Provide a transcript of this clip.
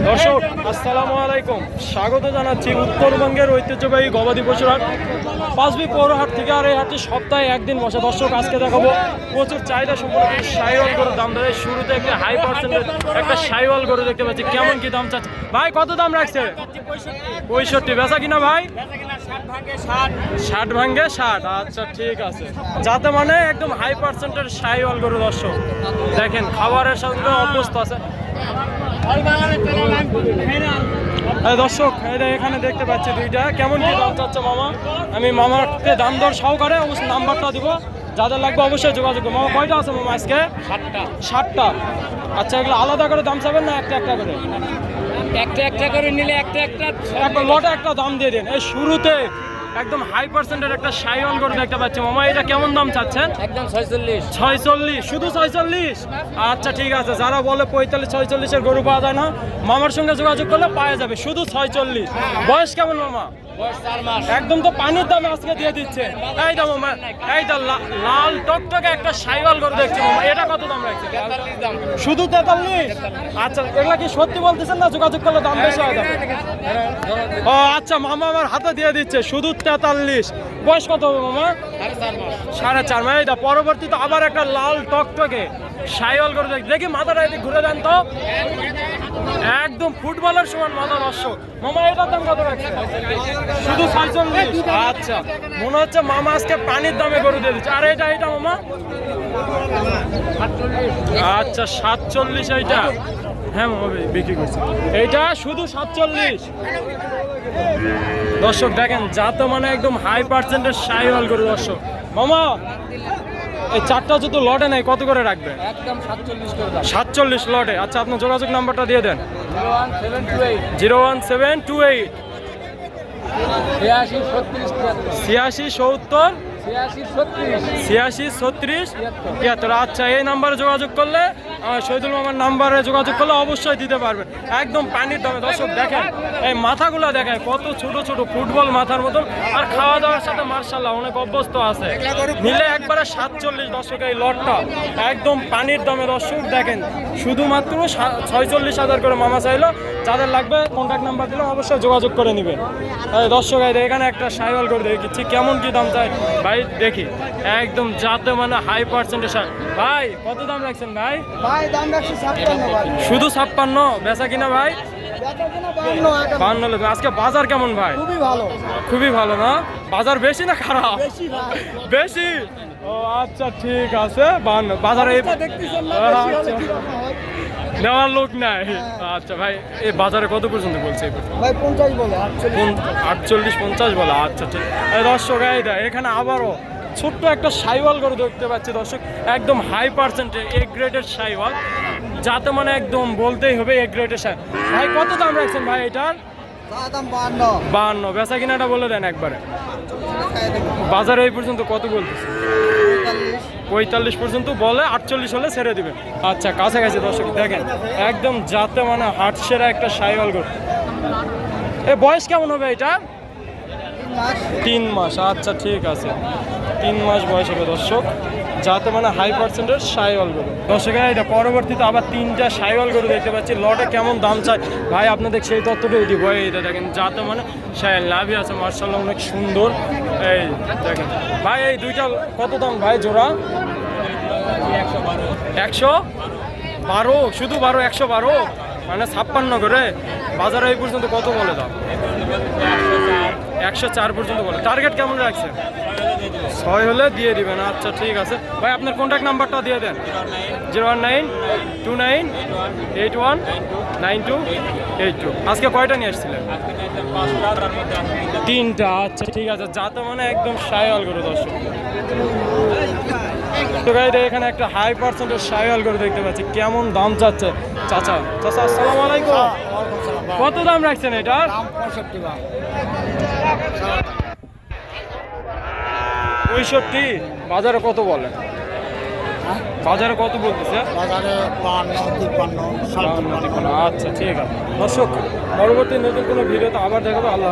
দর্শক আসসালামু আলাইকুম, স্বাগত জানাচ্ছি উত্তরবঙ্গের ঐতিহ্যবাহী গবাদি পশুর হাট পাঁচবি পৌরহাট থেকে। আর এই হাটটি সপ্তাহে একদিন বসে। দর্শক আজকে দেখাবো প্রচুর চাহিদা সম্পন্ন শাহিওয়াল গরুর দাম দেয়। শুরুতে একটা হাই পার্সেন্টের একটা শাহিওয়াল গরু দেখতে পাচ্ছি। কেমন কি দাম চাচ্ছে ভাই? কত দাম রাখছে? 65। বেচা কিনা ভাই? 60 ভাঙ্গে 60। আচ্ছা ঠিক আছে, যাতে মানে একদম হাই পার্সেন্টের শাহিওয়াল গরু। দর্শক দেখেন খাবারের সঙ্গে অভ্যস্ত আছে। দর্শক এখানে দেখতে পাচ্ছি দুইটা। কেমন কি দাম চাচ্ছে মামা? আমি মামাকে দাম দর সহকারে অবশ্যই নাম্বারটা দিব, যাদের লাগবে অবশ্যই যোগাযোগ করবো। মামা কয়টা আছে মামা আজকে? 60টা। আচ্ছা এগুলো আলাদা করে দাম চাবেন না একটা একটা করে? একটা করে নিলে একটা লটে একটা দাম দিয়ে দিন। এই শুরুতে একদম হাই পার্সেন্টের একটা শাহিওয়াল গরু দেখতে পাচ্ছি মামা। এটা কেমন দাম চাচ্ছেন? একদম 46। 46? শুধু 46? আচ্ছা ঠিক আছে, যারা বলে 45-46-এর গরু পাওয়া যায় না, মামার সঙ্গে যোগাযোগ করলে পাওয়া যাবে শুধু 46। বয়স কেমন মামা? বয়স 4 মাস। একদম তো পানির দামে আজকে দিয়ে দিচ্ছে। এই দাম মামা, এইটা লাল টকটকে একটা শাহিওয়াল গরু দেখছি মামা। এটা কত দাম রাখছে? 43 দাম। শুধু 43? আচ্ছা এগুলা কি সত্যি বলতেছেন না যোগাযোগ করলে দাম বেশি হয়ে যাবে? ও আচ্ছা, মামা আমার হাতে দিয়ে দিচ্ছে শুধু 43। বয়স কত হবে মামা? 4.5 মাস। 4.5 মাস। এইটা পরবর্তীতে আবার একটা লাল টকটকে শাহিওয়াল গরু দেখি। মাথাটা এদিকে ঘুরে দেন তো। একদম ফুটবলের সমান মাথা। দর্শক মামা এটার দাম কত রাখছে? শুধু 46? আচ্ছা মনে হচ্ছে মামা আজকে পানির দামে গরু দিয়ে দিচ্ছে। আর এটা মামা? আচ্ছা 47 এইটা। হ্যাঁ মামা বিক্রি করছে এইটা শুধু 47। দর্শক দেখেন যাতে মানে একদম হাই পার্সেন্টের শাহিওয়াল গরু। দর্শক মামা এই চারটা যদি লটে নেই কত করে রাখবে? একদম 47 করে দাম। 47 লটে। আচ্ছা আপনার যোগাযোগ নাম্বারটা দিয়ে দেন। 01728 01728 86 70 86 36 73। আচ্ছা এই নাম্বারে যোগাযোগ করলে শহীদুল মামার নাম্বারে যোগাযোগ করলে অবশ্যই দিতে পারবেন একদম পানির দামে। দর্শক দেখেন এই মাথাগুলো দেখায় কত ছোট ছোট, ফুটবল মাথার মতন। আর খাওয়া দাওয়ার সাথে মার্শাল্লাহ অনেক অভ্যস্ত আছে। নিলে একবারে 47। দর্শক এই লটটা একদম পানির দামে। দর্শক দেখেন শুধুমাত্র 46,000 করে মামা চাইলো। যাদের লাগবে কন্ট্যাক্ট নাম্বার দিলাম, অবশ্যই যোগাযোগ করে নেবেন। দর্শক এখানে একটা শাহিওয়াল করে দেখছি। কেমন কি দাম চাই ভাই দেখি? একদম যাতে মানে হাই পার্সেন্টের। ভাই কত দাম রাখছেন ভাই? ভাই দাম রাখছি 56 ভাই। শুধু 56? বেচা কিনা ভাই? 52। আজকে বাজার কেমন ভাই? খুবই ভালো। খুবই ভালো না? বাজার বেশি না খারাপ? বেশি ভাই। বেশি? ও আচ্ছা ঠিক আছে। 52 বাজারে দেখতেছেন না বেশি হলে আচ্ছা কি রকম হয়? নেওয়ার লোক নাই। আচ্ছা ভাই এই বাজারে কত পর্যন্ত বলছে? ভাই 50 বলে 48-50 বলে। আচ্ছা ঠিক। দর্শক এখানে আবারও ছোট্ট একটা শাহিওয়াল গরু দেখতে পাচ্ছি। দর্শক একদম হাই পার্সেন্টের এ গ্রেডের শাহিওয়াল, যাতে মানে একদম বলতেই হবে এ গ্রেডের শাহিওয়াল। ভাই কত দাম রাখছেন ভাই এটার? দাম 52। 52। বেচা কিনাটা বলে দেন একবারে। বাজারে এই পর্যন্ত কত বলতেছে? 45 পর্যন্ত বলে, 48 হলে ছেড়ে দিবেন। আচ্ছা কাছাকাছি। দর্শক দেখেন একদম যাতে মানে হাট সেরা একটা শাহিওয়াল গরু। এ বয়স কেমন হবে এটা? 3 মাস। আচ্ছা ঠিক আছে, 3 মাস বয়স হবে। দর্শক যাতে মানে হাই পার্সেন্টের শাহিওয়াল গরু। দর্শক এটা পরবর্তীতে আবার 3টা শাহিওয়াল গরু দেখতে পাচ্ছি। লটে কেমন দাম চাই ভাই আপনাদের সেই তথ্যটাই দিব। এইটা দেখেন যাতে মানে লাভই আছে মার্শাল্লাহ, অনেক সুন্দর। এই দেখেন ভাই এই দুইটা কত দাম ভাই জোড়া? 112? শুধু 12? 112 মানে 56 করে। বাজারে এই পর্যন্ত কত বলে দাম? 104 পর্যন্ত বলে। টার্গেট কেমন রাখছে? 6 হলে দিয়ে দিবেন। আচ্ছা ঠিক আছে ভাই আপনার কন্ট্যাক্ট নাম্বারটা দিয়ে দেন। 01929819282। আজকে কয়টা নিয়ে আসছিলেন? 3টা। আচ্ছা ঠিক আছে, যাতে মানে একদম শাহিওয়াল গরু। দর্শক এখানে একটা হাই পার্সেন্টের শাহিওয়াল গরু দেখতে পাচ্ছি। কেমন দাম চাচ্ছে চাচা? চাচা আসসালামু আলাইকুম। কত দাম রাখছেন এটার? 65। বাজারে কত বলে? বাজারে কত বলতেছে? বাজারে 52, 53, 57। আচ্ছা ঠিক আছে দর্শক, পরবর্তী নতুন কোনো ভিডিওতে আবার দেখাবো। আল্লাহ হাফেজ।